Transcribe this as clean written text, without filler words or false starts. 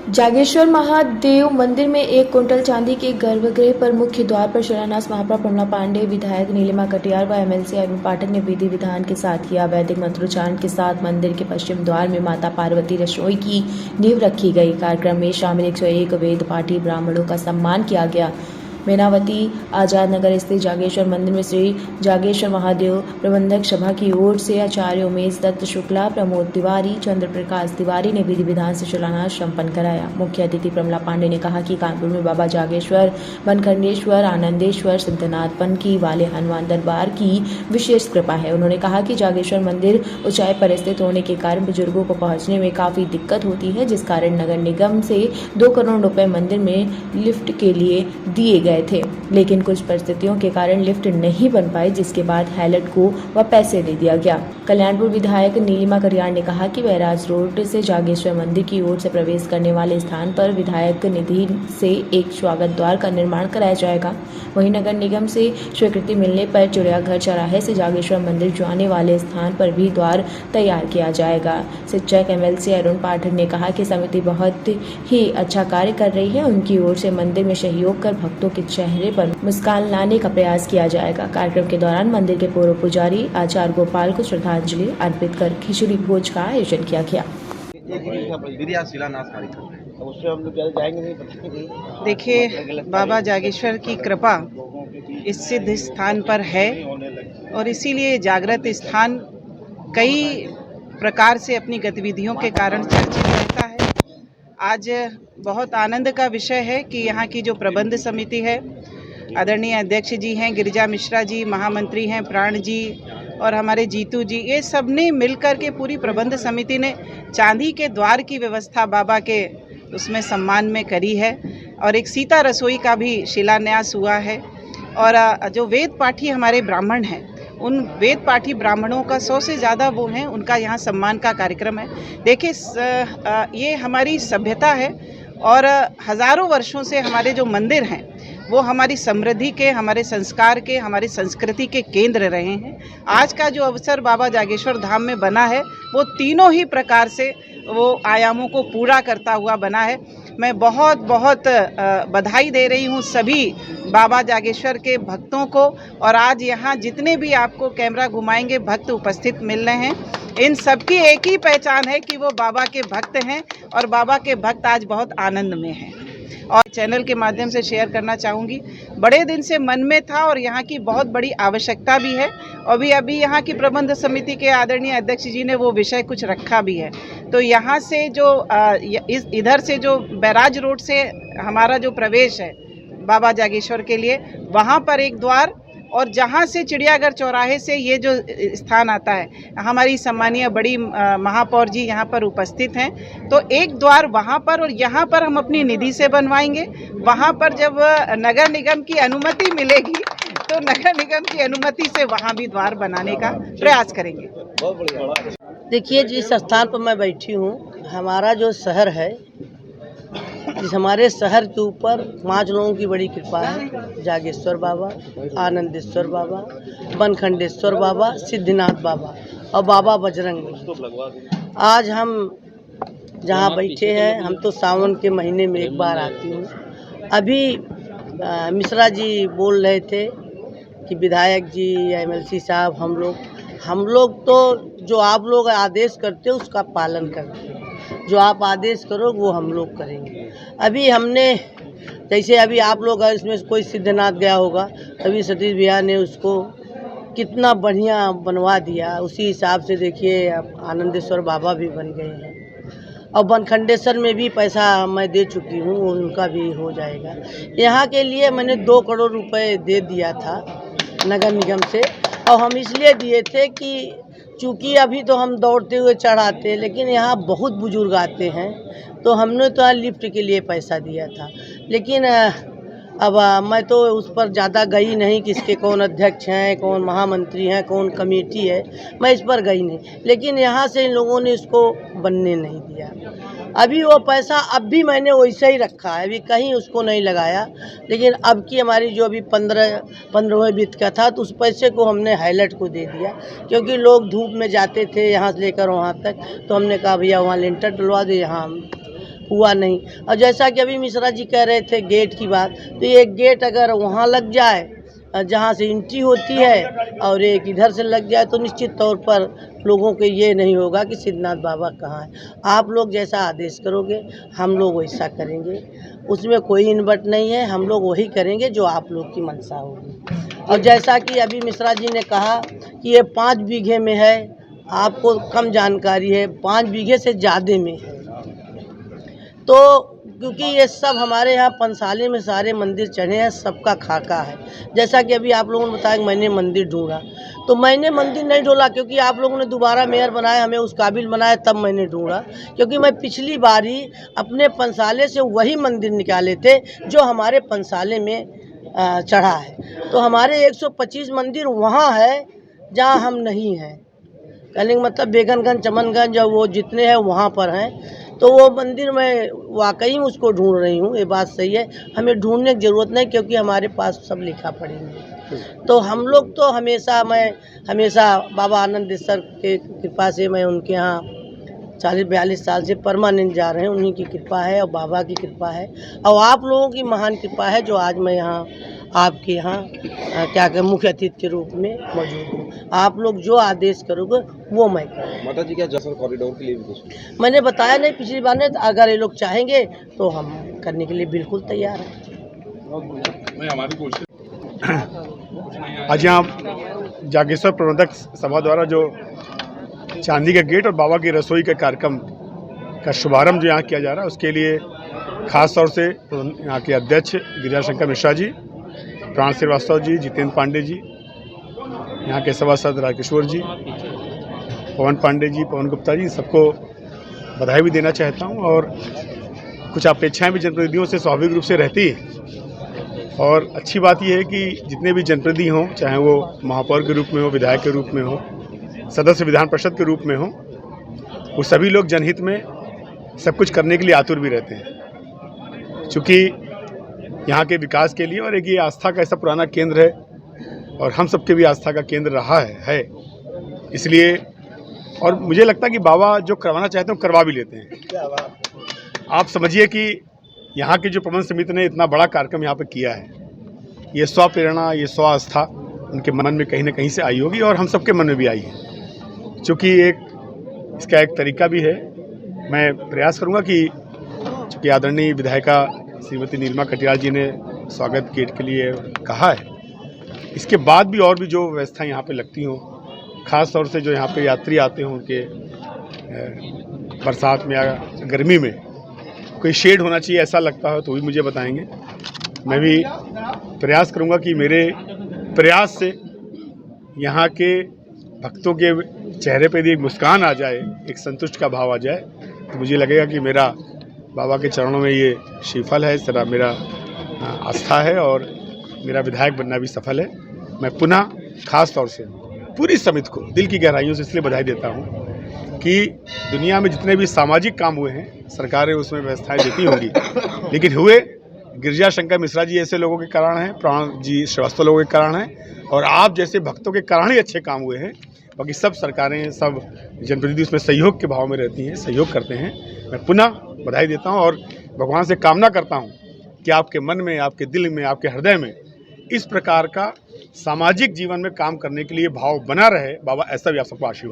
जागेश्वर महादेव मंदिर में 1 कुंटल चांदी के गर्भगृह पर मुख्य द्वार पर शिलान्यास महापौर प्रमला पांडे, विधायक नीलिमा कटियार व एमएलसी अरुण पाठक ने विधि विधान के साथ किया। वैदिक मंत्रोच्चारण के साथ मंदिर के पश्चिम द्वार में माता पार्वती रसोई की नींव रखी गई। कार्यक्रम में शामिल 101 वेद पाठी ब्राह्मणों का सम्मान किया गया। मेनावती आजाद नगर स्थित जागेश्वर मंदिर में श्री जागेश्वर महादेव प्रबंधक सभा की ओर से आचार्य उमेश दत्त शुक्ला, प्रमोद तिवारी, चंद्र प्रकाश तिवारी ने विधि विधान से शिलान्यास संपन्न कराया। मुख्य अतिथि प्रमला पांडे ने कहा कि कानपुर में बाबा जागेश्वर, बनखंडेश्वर, आनंदेश्वर, सिद्धनाथ पनकी वाले हनुमान दरबार की विशेष कृपा है। उन्होंने कहा कि जागेश्वर मंदिर ऊंचाई पर स्थित होने के कारण बुजुर्गों को पहुंचने में काफी दिक्कत होती है, जिस कारण नगर निगम से 2 करोड़ रुपए मंदिर में लिफ्ट के लिए दिए गए थे, लेकिन कुछ परिस्थितियों के कारण लिफ्ट नहीं बन पाई, जिसके बाद हैलट को वह पैसे दे दिया गया। कल्याणपुर विधायक नीलिमा कटियार ने कहा कि बैराज रोड से जागेश्वर मंदिर की ओर से प्रवेश करने वाले स्थान पर विधायक निधि से एक स्वागत द्वार का निर्माण कराया जाएगा। वहीं नगर निगम से स्वीकृति मिलने पर चिड़ियाघर चौराहे से जागेश्वर मंदिर जाने वाले स्थान पर भी द्वार तैयार किया जाएगा। शिक्षक एमएलसी अरुण पाठक ने कहा कि समिति बहुत ही अच्छा कार्य कर रही है। उनकी ओर से मंदिर में सहयोग कर भक्तों के चेहरे पर मुस्कान लाने का प्रयास किया जाएगा। कार्यक्रम के दौरान मंदिर के पूर्व पुजारी आचार्य गोपाल को श्रद्धांजलि अर्पित कर खिचड़ी भोज का आयोजन किया गया। देखिए, बाबा जागेश्वर की कृपा इस सिद्ध स्थान पर है और इसीलिए जागृत स्थान कई प्रकार से अपनी गतिविधियों के कारण चर्चित रहता है। आज बहुत आनंद का विषय है कि यहाँ की जो प्रबंध समिति है, आदरणीय अध्यक्ष जी हैं गिरिजा मिश्रा जी, महामंत्री हैं प्राण जी और हमारे जीतू जी, ये सब ने मिलकर के पूरी प्रबंध समिति ने चांदी के द्वार की व्यवस्था बाबा के उसमें सम्मान में करी है और एक सीता रसोई का भी शिलान्यास हुआ है। और जो वेद पाठी हमारे ब्राह्मण हैं, उन वेद पाठी ब्राह्मणों का 100 से ज़्यादा वो हैं, उनका यहाँ सम्मान का कार्यक्रम है। देखिए, ये हमारी सभ्यता है और हज़ारों वर्षों से हमारे जो मंदिर हैं वो हमारी समृद्धि के, हमारे संस्कार के, हमारी संस्कृति के केंद्र रहे हैं। आज का जो अवसर बाबा जागेश्वर धाम में बना है वो तीनों ही प्रकार से वो आयामों को पूरा करता हुआ बना है। मैं बहुत बहुत बधाई दे रही हूँ सभी बाबा जागेश्वर के भक्तों को। और आज यहाँ जितने भी आपको कैमरा घुमाएंगे भक्त उपस्थित मिल रहे हैं, इन सबकी एक ही पहचान है कि वो बाबा के भक्त हैं और बाबा के भक्त आज बहुत आनंद में हैं। और चैनल के माध्यम से शेयर करना चाहूँगी, बड़े दिन से मन में था और यहाँ की बहुत बड़ी आवश्यकता भी है। अभी यहाँ की प्रबंध समिति के आदरणीय अध्यक्ष जी ने वो विषय कुछ रखा भी है। तो यहाँ से जो इधर से जो बैराज रोड से हमारा जो प्रवेश है बाबा जागेश्वर के लिए, वहाँ पर एक द्वार, और जहाँ से चिड़ियाघर चौराहे से ये जो स्थान आता है, हमारी सम्मानीय बड़ी महापौर जी यहाँ पर उपस्थित हैं, तो एक द्वार वहाँ पर और यहाँ पर हम अपनी निधि से बनवाएंगे। वहाँ पर जब नगर निगम की अनुमति मिलेगी तो नगर निगम की अनुमति से वहाँ भी द्वार बनाने का प्रयास करेंगे। देखिए, जिस स्थान पर मैं बैठी हूँ, हमारा जो शहर है, इस हमारे शहर के ऊपर 5 लोगों की बड़ी कृपा है। जागेश्वर बाबा, आनंदेश्वर बाबा, बनखंडेश्वर बाबा, सिद्धनाथ बाबा और बाबा बजरंग। आज हम जहाँ बैठे हैं, हम तो सावन के महीने में एक बार आती हूँ। अभी मिश्रा जी बोल रहे थे कि विधायक जी या एमएलसी साहब, हम लोग तो जो आप लोग आदेश करते हो उसका पालन करते हैं। जो आप आदेश करो वो हम लोग करेंगे। अभी हमने जैसे अभी आप लोग इसमें कोई सिद्धनाथ गया होगा, अभी सतीश भैया ने उसको कितना बढ़िया बनवा दिया। उसी हिसाब से देखिए आनंदेश्वर बाबा भी बन गए हैं और बनखंडेश्वर में भी पैसा मैं दे चुकी हूँ, उनका भी हो जाएगा। यहाँ के लिए मैंने 2 करोड़ रुपए दे दिया था नगर निगम से, और हम इसलिए दिए थे कि चूँकि अभी तो हम दौड़ते हुए चढ़ाते, लेकिन यहाँ बहुत बुजुर्ग आते हैं, तो हमने तो लिफ्ट के लिए पैसा दिया था। लेकिन अब मैं तो उस पर ज़्यादा गई नहीं, किसके कौन अध्यक्ष हैं, कौन महामंत्री हैं, कौन कमेटी है, मैं इस पर गई नहीं। लेकिन यहाँ से इन लोगों ने इसको बनने नहीं दिया। अभी वो पैसा अब भी मैंने वैसे ही रखा है, अभी कहीं उसको नहीं लगाया। लेकिन अब की हमारी जो अभी 15वें वित्त का था, तो उस पैसे को हमने हाईलाइट को दे दिया, क्योंकि लोग धूप में जाते थे यहाँ से लेकर वहाँ तक, तो हमने कहा भैया वहाँ लेंटर डलवा दे, यहाँ हुआ नहीं। और जैसा कि अभी मिश्रा जी कह रहे थे गेट की बात, तो ये गेट अगर वहाँ लग जाए जहाँ से एंट्री होती है और एक इधर से लग जाए तो निश्चित तौर पर लोगों को ये नहीं होगा कि सिद्धनाथ बाबा कहाँ है। आप लोग जैसा आदेश करोगे हम लोग वैसा करेंगे, उसमें कोई इन्वर्ट नहीं है। हम लोग वही करेंगे जो आप लोग की मंशा होगी। और जैसा कि अभी मिश्रा जी ने कहा कि ये 5 बीघे में है, आपको कम जानकारी है, 5 बीघे से ज़्यादा में है। तो क्योंकि ये सब हमारे यहाँ पंसाले में सारे मंदिर चढ़े हैं, सबका खाका है। जैसा कि अभी आप लोगों ने बताया कि मैंने मंदिर ढूंढा, तो मैंने मंदिर नहीं ढूंढा क्योंकि आप लोगों ने दोबारा मेयर बनाया, हमें उस काबिल बनाया, तब मैंने ढूंढा। क्योंकि मैं पिछली बारी अपने पंसाले से वही मंदिर निकाले थे जो हमारे पंसाले में चढ़ा है। तो हमारे 125 मंदिर वहाँ है जहाँ हम नहीं हैं। कहने का मतलब बेगनगंज, चमनगंज और वो जितने हैं वहाँ पर हैं। तो वो मंदिर मैं वाकई उसको ढूंढ रही हूँ, ये बात सही है। हमें ढूंढने की ज़रूरत नहीं क्योंकि हमारे पास सब लिखा पढ़ी है। तो हम लोग तो मैं हमेशा बाबा आनंदेश्वर के कृपा से मैं उनके यहाँ 40-42 साल से परमानेंट जा रहे हैं। उन्हीं की कृपा है और बाबा की कृपा है और आप लोगों की महान कृपा है जो आज मैं यहाँ आपके यहाँ क्या कहें मुख्य अतिथि के रूप में मौजूद हूँ। आप लोग जो आदेश करोगे वो मैं करूँगा। माता जी क्या जसर कॉरिडोर के लिए भी कुछ मैंने बताया नहीं पिछली बार ने, अगर ये लोग चाहेंगे तो हम करने के लिए बिल्कुल तैयार हैं। आज यहाँ जागेश्वर प्रबंधक सभा द्वारा जो चांदी का गेट और बाबा की रसोई के कार्यक्रम का शुभारंभ जो यहाँ किया जा रहा है, उसके लिए खास तौर से यहाँ के अध्यक्ष गिरिजाशंकर मिश्रा जी, प्राण श्रीवास्तव जी, जितेंद्र पांडे जी, यहाँ के सभासद राजकिशोर जी, पवन पांडे जी, पवन गुप्ता जी, सबको बधाई भी देना चाहता हूँ। और कुछ अपेक्षाएं भी जनप्रतिनिधियों से स्वाभाविक रूप से रहती है और अच्छी बात यह है कि जितने भी जनप्रतिनिधि हों, चाहे वो महापौर के रूप में हो, विधायक के रूप में हो, सदस्य विधान परिषद के रूप में हो, वो सभी लोग जनहित में सब कुछ करने के लिए आतुर भी रहते हैं। चूँकि यहाँ के विकास के लिए और एक ये आस्था का ऐसा पुराना केंद्र है और हम सबके भी आस्था का केंद्र रहा है, इसलिए और मुझे लगता है कि बाबा जो करवाना चाहते हैं करवा भी लेते हैं। आप समझिए कि यहाँ की जो प्रबंध समिति ने इतना बड़ा कार्यक्रम यहाँ पे किया है, ये स्वप्रेरणा, ये स्व आस्था उनके मन में कहीं ना कहीं से आई होगी और हम सबके मन में भी आई है। चूँकि इसका एक तरीका भी है, मैं प्रयास करूँगा कि चूँकि आदरणीय विधायिका श्रीमती नीलिमा कटियार जी ने स्वागत गेट के लिए कहा है, इसके बाद भी और भी जो व्यवस्था यहाँ पे लगती हों, ख़ास तौर से जो यहाँ पे यात्री आते हों, उनके बरसात में या गर्मी में कोई शेड होना चाहिए ऐसा लगता हो तो भी मुझे बताएंगे। मैं भी प्रयास करूँगा कि मेरे प्रयास से यहाँ के भक्तों के चेहरे पे भी एक मुस्कान आ जाए, एक संतुष्ट का भाव आ जाए, तो मुझे लगेगा कि मेरा बाबा के चरणों में ये श्रीफल है, सरा मेरा आस्था है और मेरा विधायक बनना भी सफल है। मैं पुनः खास तौर से पूरी समिति को दिल की गहराइयों से इसलिए बधाई देता हूँ कि दुनिया में जितने भी सामाजिक काम हुए हैं, सरकारें उसमें व्यवस्थाएं देती होंगी, लेकिन हुए गिरिजाशंकर मिश्रा जी ऐसे लोगों के कारण हैं, प्राण जी श्रीवास्तव लोगों के कारण हैं और आप जैसे भक्तों के कारण ही अच्छे काम हुए हैं। बाकी सब सरकारें, सब जनप्रतिनिधि उसमें सहयोग के भाव में रहती हैं, सहयोग करते हैं। मैं पुनः बधाई देता हूं और भगवान से कामना करता हूं कि आपके मन में, आपके दिल में, आपके हृदय में इस प्रकार का सामाजिक जीवन में काम करने के लिए भाव बना रहे। बाबा ऐसा भी आप सबको आशीर्वाद